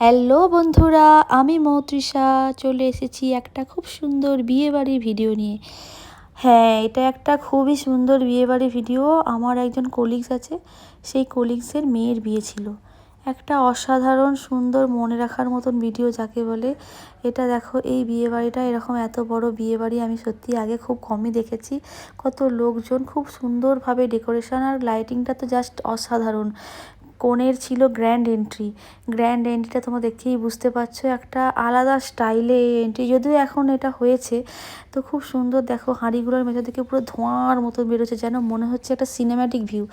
Hello বন্ধুরা, আমি মৌতৃষা চলে এসেছি একটা খুব সুন্দর বিয়েবাড়ির ভিডিও নিয়ে। হ্যাঁ, এটা একটা খুবই সুন্দর বিয়েবাড়ির ভিডিও। আমার একজন কলিগস আছে, সেই কলিগসের মেয়ের বিয়ে ছিল। একটা অসাধারণ সুন্দর মনে রাখার মতন ভিডিও যাকে বলে। এটা দেখো, এই বিয়েবাড়িটা এরকম এত বড় বিয়েবাড়ি আমি সত্যি আগে খুব কমই দেখেছি। কত লোকজন, খুব সুন্দরভাবে ডেকোরেশন আর লাইটিংটা তো জাস্ট অসাধারণ। কনের ছিল গ্র্যান্ড এন্ট্রিটা তোমরা দেখেই বুঝতে পারছো, একটা আলাদা স্টাইলে এই এন্ট্রি, যদিও এখন এটা হয়েছে। তো খুব সুন্দর দেখো, হাঁড়িগুলোর মেঝে থেকে পুরো ধোঁয়ার মতো বেরোচ্ছে, যেন মনে হচ্ছে একটা সিনেম্যাটিক ভিউ।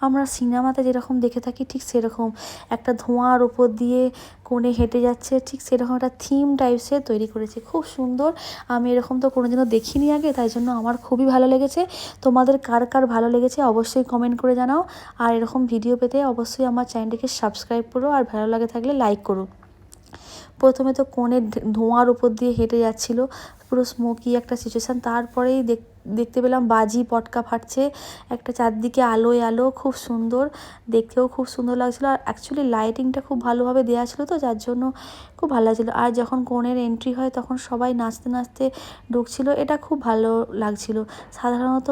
আমরা সিনেমাতে যেরকম দেখে থাকি ঠিক সেরকম একটা ধোঁয়ার ওপর দিয়ে কনে হেঁটে যাচ্ছে, ঠিক সেরকম একটা থিম টাইপসের তৈরি করেছে, খুব সুন্দর। আমি এরকম তো কোনোদিনও দেখিনি আগে, তাই জন্য আমার খুবই ভালো লেগেছে। তোমাদের কার কার ভালো লেগেছে অবশ্যই কমেন্ট করে জানাও। আর এরকম ভিডিও পেতে অবশ্যই আমার চ্যানেলটিকে সাবস্ক্রাইব করো, আর ভালো লাগে থাকলে লাইক করো। প্রথমে তো কনের ধোঁয়ার উপর দিয়ে হেঁটে যাচ্ছিলো, পুরো স্মোকি একটা সিচুয়েশান। তারপরেই দেখতে পেলাম বাজি পটকা ফাটছে, একটা চারদিকে আলোয় আলো, খুব সুন্দর দেখতেও খুব সুন্দর লাগছিলো। আর অ্যাকচুয়ালি লাইটিংটা খুব ভালোভাবে দেওয়া ছিল, তো যার জন্য খুব ভালো লাগছিলো। আর যখন কনের এন্ট্রি হয় তখন সবাই নাচতে নাচতে ঢুকছিলো, এটা খুব ভালো লাগছিলো। সাধারণত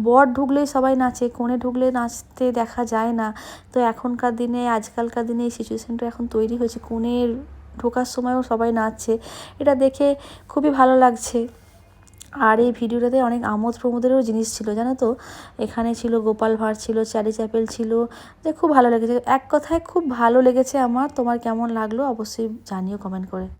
বর ঢুকলেই সবাই নাচে, কনে ঢুকলে নাচতে দেখা যায় না। তো এখনকার দিনে, আজকালকার দিনে এই সিচুয়েশানটা এখন তৈরি হয়েছে, কনের ঢোকার সময়ও সবাই নাচছে। এটা দেখে খুবই ভালো লাগছে। আর এই ভিডিওটাতে অনেক আমোদ প্রমোদেরও জিনিস ছিল, জানো তো। এখানে ছিল গোপাল ভাঁড়, ছিল চ্যারি চ্যাপেল ছিল, যে খুব ভালো লেগেছে। এক কথায় খুব ভালো লেগেছে আমার। তোমার কেমন লাগলো অবশ্যই জানিও কমেন্ট করে।